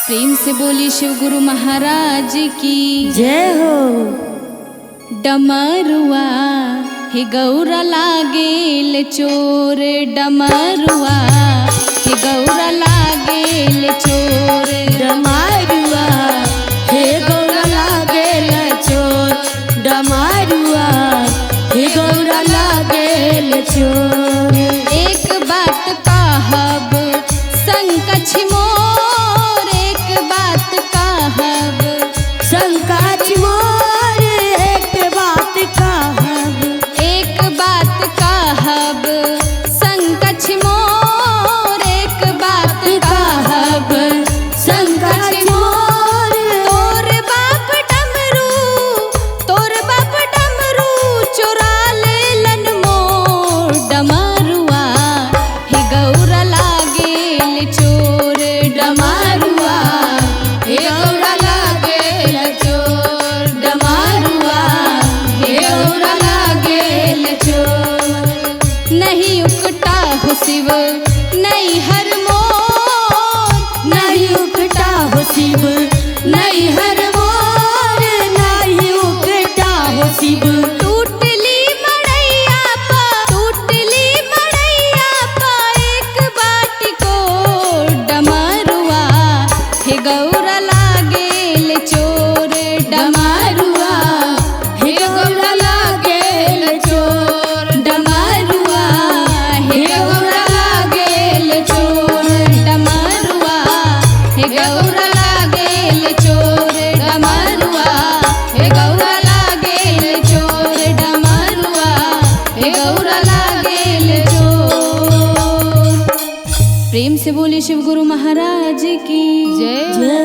प्रेम से बोली शिव गुरु महाराज की जय हो। डमरुआ हे गौरा लागेल चोर, डमरुआ हे गौरा लागेल चोर, डमरुआ हे गौरा लागेल चोर, डमरुआ हे गौरा लागेल चोर। एक बात कहब संकछ मोर, एक बात कहब संकछ मोर, एक बात कहब, एक बात कहब संकछ मोर, एक बात कहब संकछ मोर। तोर बाप डमरू चुरा लेलन मोर, डमरुआ हे गौरा लागेल चोर, डमरुआ हे गौरा लागेल चोर, डमरुआ हे गौरा लागेल चोर। नहीं उकटा हो शिव नहीं हर मोर, नहीं उकटा हो शिव नहीं हर मोर, नहीं उकटा हो शिव। टूटली मड़ैया पा, टूटली मड़ैया पा एक बाटी को, डमरुआ हे गौरा लागेल चोर, डमरुआ हे गौरा लागेल चोर, डमरुआ हे गौरा लागेल चोर, डमरुआ हे गौरा लागेल चोर, डमरुआ हे गौरा लागेल चोर, डमरुआ हे गौरा लागेल चोर। प्रेम से बोली शिव गुरु महाराज की जय। जय